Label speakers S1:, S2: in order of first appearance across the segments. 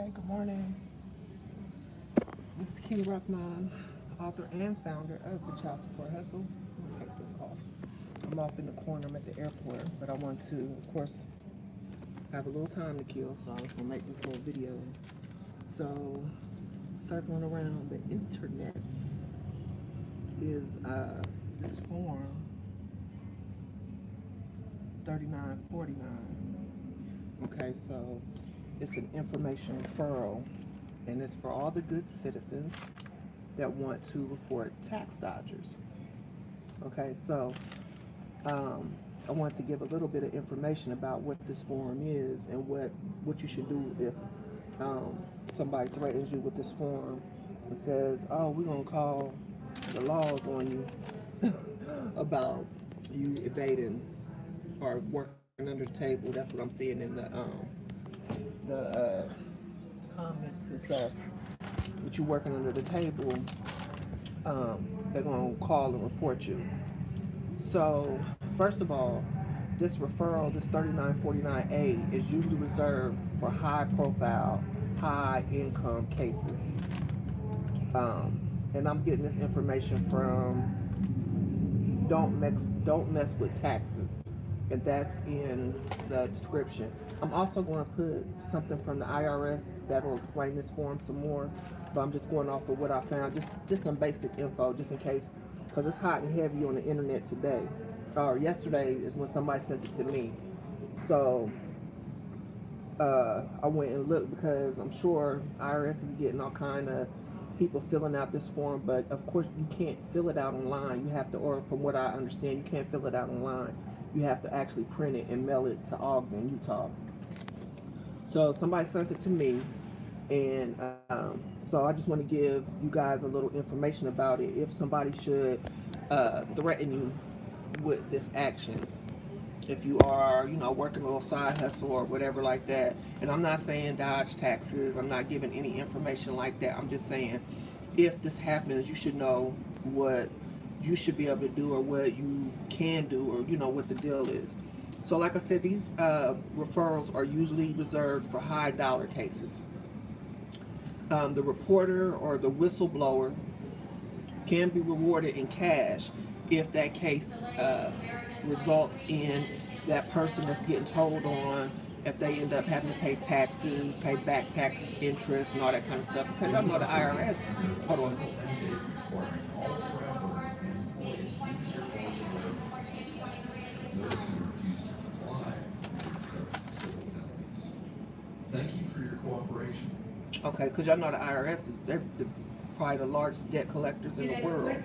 S1: Okay, good morning. This is King Rothman, author and founder of the Child Support Hustle. I'm gonna take this off. I'm off in the corner. I'm at the airport, but I want to, of course, have a little time to kill, so I was gonna make this little video. So, circling around the internet is this form 3949. Okay, so it's an information referral, and it's for all the good citizens that want to report tax dodgers. Okay, so I want to give a little bit of information about what this form is and what you should do if somebody threatens you with this form and says, "Oh, we're gonna call the laws on you about you evading or working under the table." That's what I'm seeing in the comments and stuff. But you working under the table, they're gonna call and report you. So first of all, this referral, this 3949A, is usually reserved for high profile, high income cases. And I'm getting this information from Don't Mess with Taxes, and that's in the description. I'm also going to put something from the IRS that will explain this form some more, but I'm just going off of what I found, just some basic info, just in case, because it's hot and heavy on the internet today, or yesterday is when somebody sent it to me. So I went and looked, because I'm sure IRS is getting all kind of people filling out this form, but of course you can't fill it out online. You have to, or from what I understand, you can't fill it out online. You have to actually print it and mail it to Ogden, Utah. So somebody sent it to me, and so I just want to give you guys a little information about it. If somebody should threaten you with this action, if you are, working a little side hustle or whatever like that. And I'm not saying dodge taxes. I'm not giving any information like that. I'm just saying, if this happens, you should know what you should be able to do, or what you can do, or what the deal is. So like I said, these referrals are usually reserved for high dollar cases. The reporter or the whistleblower can be rewarded in cash if that case results in that person that's getting told on, if they end up having to pay taxes, pay back taxes, interest, and all that kind of stuff. Because y'all know the IRS. Hold on.
S2: Thank you for your cooperation.
S1: Okay, because y'all know the IRS, they're probably the largest debt collectors in the world.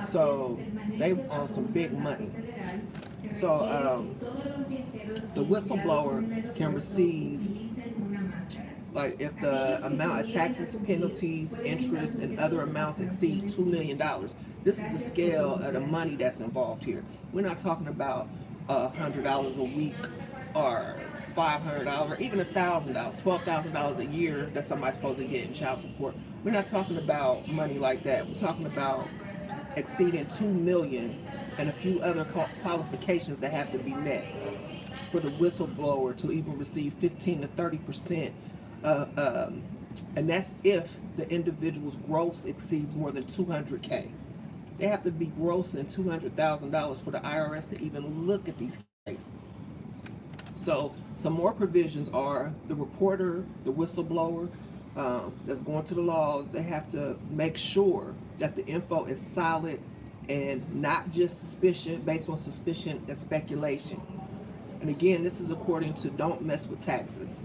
S1: So they own some big money. So the whistleblower can receive, like, if the amount of taxes, penalties, interest, and other amounts exceed $2 million. This is the scale of the money that's involved here. We're not talking about $100 a week, or $500, or even $1,000, $12,000 a year that somebody's supposed to get in child support. We're not talking about money like that. We're talking about exceeding $2 million and a few other qualifications that have to be met for the whistleblower to even receive 15 to 30%. And that's if the individual's gross exceeds more than $200K. They have to be grossing $200,000 for the IRS to even look at these cases. So some more provisions are the reporter, the whistleblower that's going to the laws. They have to make sure that the info is solid and not just suspicion, based on suspicion and speculation. And again, this is according to Don't Mess with Taxes.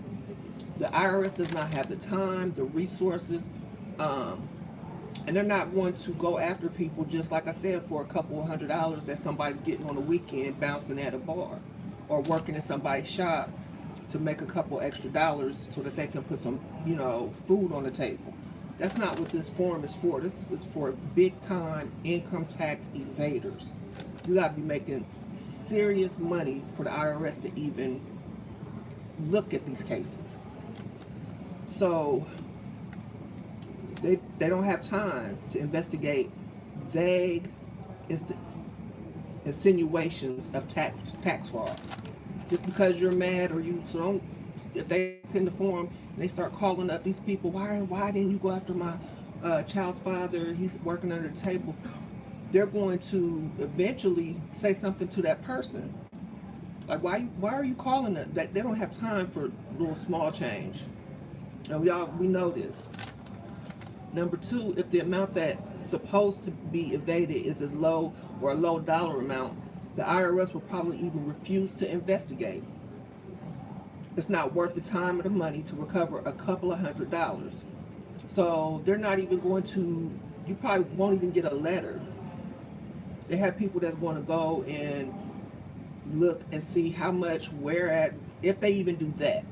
S1: The IRS does not have the time, the resources, and they're not going to go after people, just like I said, for a couple of $100 that somebody's getting on the weekend bouncing at a bar, or working in somebody's shop to make a couple extra dollars so that they can put some, food on the table. That's not what this form is for. This is for big time income tax evaders. You gotta be making serious money for the IRS to even look at these cases. So they don't have time to investigate vague insinuations of tax fraud. Just because you're mad, or if they send the form and they start calling up these people, why didn't you go after my child's father? He's working under the table. They're going to eventually say something to that person. Like, why are you calling it? That they don't have time for little small change. And we know this. Number two, if the amount that's supposed to be evaded is as low or a low dollar amount, the IRS will probably even refuse to investigate. It's not worth the time or the money to recover a couple of $100s. So they're not even going to, you probably won't even get a letter. They have people that's going to go and look and see how much, where at, if they even do that.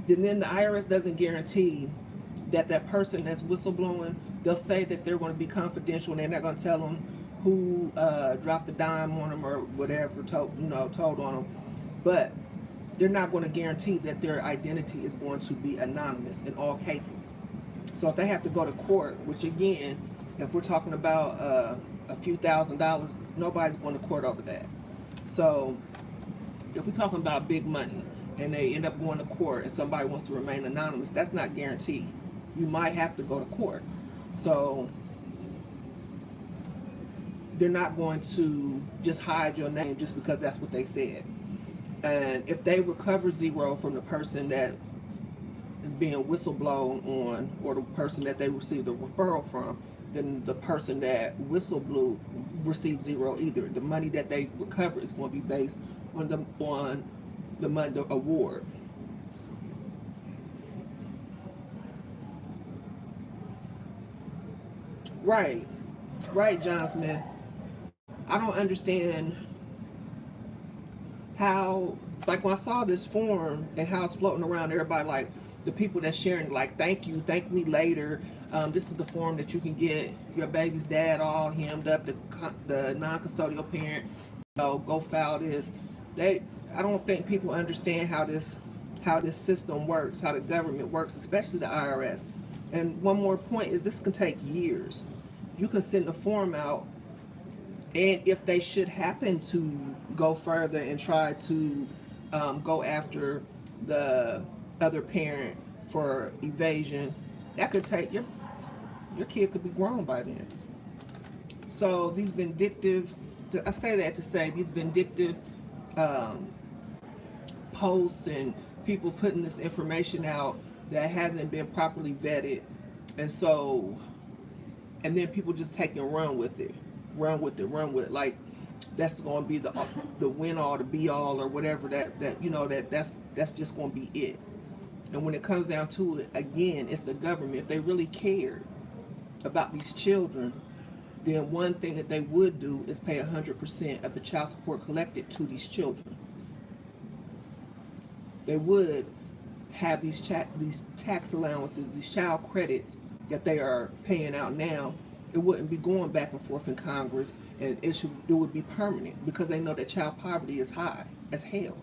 S1: And then the IRS doesn't guarantee that that person that's whistleblowing, they'll say that they're going to be confidential and they're not going to tell them who dropped the dime on them or whatever, told on them. But they're not going to guarantee that their identity is going to be anonymous in all cases. So if they have to go to court, which again, if we're talking about a few $1,000s, nobody's going to court over that. So if we're talking about big money and they end up going to court and somebody wants to remain anonymous, that's not guaranteed. You might have to go to court. So they're not going to just hide your name just because that's what they said. And if they recover zero from the person that is being whistleblown on, or the person that they received a referral from, then the person that whistleblew received zero either. The money that they recover is going to be based on the money award. Right, John Smith. I don't understand how, like when I saw this form and how it's floating around, everybody, like the people that's sharing, like, thank you, thank me later. This is the form that you can get your baby's dad all hemmed up, the non-custodial parent, go file this. I don't think people understand how this system works, how the government works, especially the IRS. And one more point is this can take years. You can send a form out, and if they should happen to go further and try to go after the other parent for evasion, that could take your kid could be grown by then. So these vindictive, I say that to say these vindictive posts and people putting this information out that hasn't been properly vetted, and then people just take and run with it, like that's going to be the win all, the be all, or whatever that's just going to be it. And when it comes down to it, again, it's the government. If they really cared about these children, then one thing that they would do is pay 100% of the child support collected to these children. They would have these tax allowances, these child credits that they are paying out now. It wouldn't be going back and forth in Congress, and it would be permanent, because they know that child poverty is high as hell.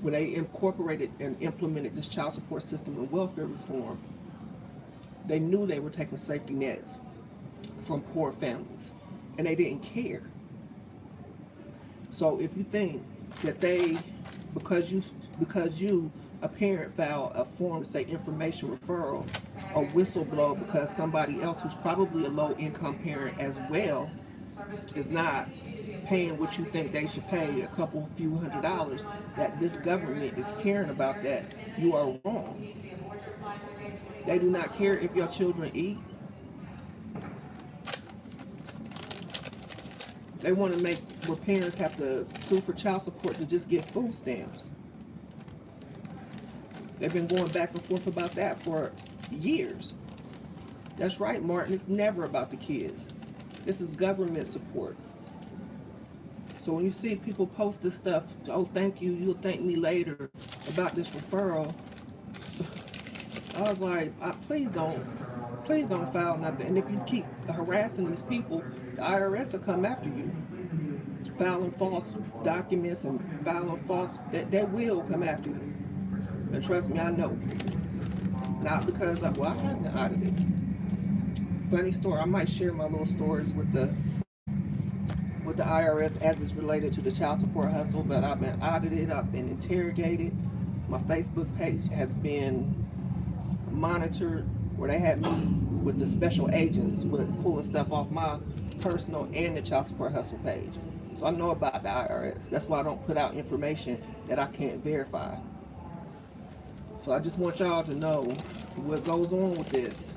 S1: When they incorporated and implemented this child support system and welfare reform, they knew they were taking safety nets from poor families, and they didn't care. So if you think that because you a parent filed a form to say information referral or whistleblow because somebody else who's probably a low income parent as well is not paying what you think they should pay, a few $100s, that this government is caring about that, you are wrong. They do not care if your children eat. They want to make where parents have to sue for child support to just get food stamps. They've been going back and forth about that for years. That's right, Martin. It's never about the kids. This is government support. So when you see people post this stuff, oh, thank you, you'll thank me later, about this referral, I was like, please don't file nothing. And if you keep harassing these people, the IRS will come after you. Filing false documents and filing false, they will come after you. And trust me, I know. Not because I haven't audited. Funny story, I might share my little stories with with the IRS as it's related to the child support hustle, but I've been audited, I've been interrogated. My Facebook page has been monitored, where they had me with the special agents with pulling stuff off my personal and the child support hustle page. So I know about the IRS. That's why I don't put out information that I can't verify. So I just want y'all to know what goes on with this.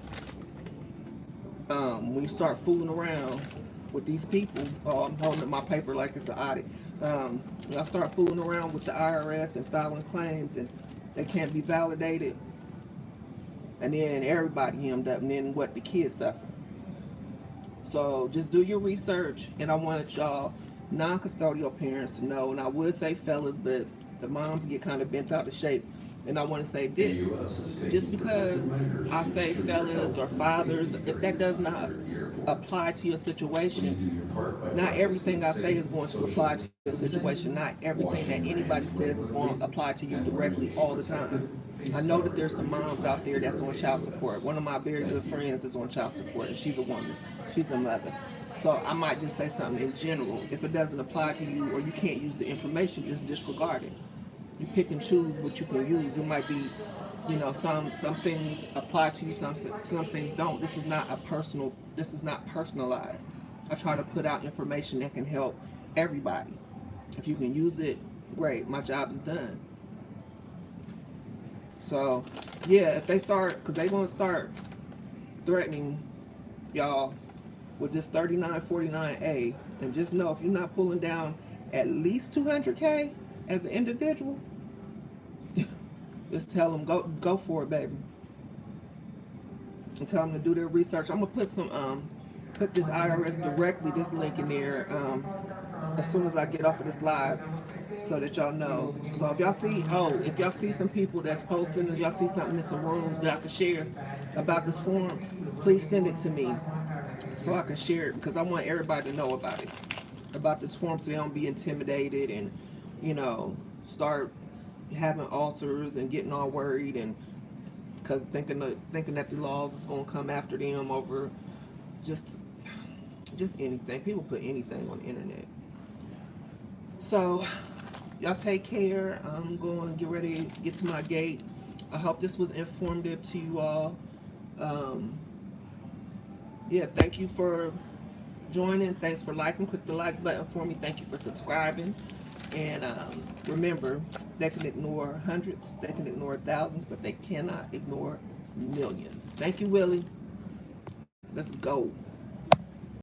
S1: When you start fooling around with these people, oh, I'm holding up my paper like it's an audit. Y'all start fooling around with the IRS and filing claims, and they can't be validated, and then everybody hemmed up, and then what, the kids suffer. So just do your research, and I want y'all non-custodial parents to know, and I would say fellas, but the moms get kind of bent out of shape. And I want to say this, just because I say fellas or fathers, if that does not apply to your situation, not everything I say is going to apply to your situation. Not everything that anybody says is going to apply to you directly all the time. I know that there's some moms out there that's on child support. One of my very good friends is on child support, and she's a woman. She's a mother. So I might just say something in general. If it doesn't apply to you or you can't use the information, just disregard it. You pick and choose what you can use. It might be, you know, some things apply to you, some things don't. This is not personalized. I try to put out information that can help everybody. If you can use it, great. My job is done. So, yeah, if they start, because they're going to start threatening y'all with this 3949A, and just know, if you're not pulling down at least 200K as an individual, just tell them, go for it, baby. And tell them to do their research. I'm gonna put put this IRS directly, this link in there, as soon as I get off of this live, so that y'all know. So if y'all see some people that's posting, or y'all see something in some rooms that I can share about this form, please send it to me so I can share it, because I want everybody to know about it, about this form, so they don't be intimidated and, you know, start having ulcers and getting all worried, and because thinking that the laws is going to come after them over just anything. People put anything on the internet. So y'all take care. I'm going to get ready to get to my gate. I hope this was informative to you all. Yeah, thank you for joining. Thanks for liking. Click the like button for me. Thank you for subscribing. And remember, they can ignore hundreds, they can ignore thousands, but they cannot ignore millions. Thank you, Willie. Let's go.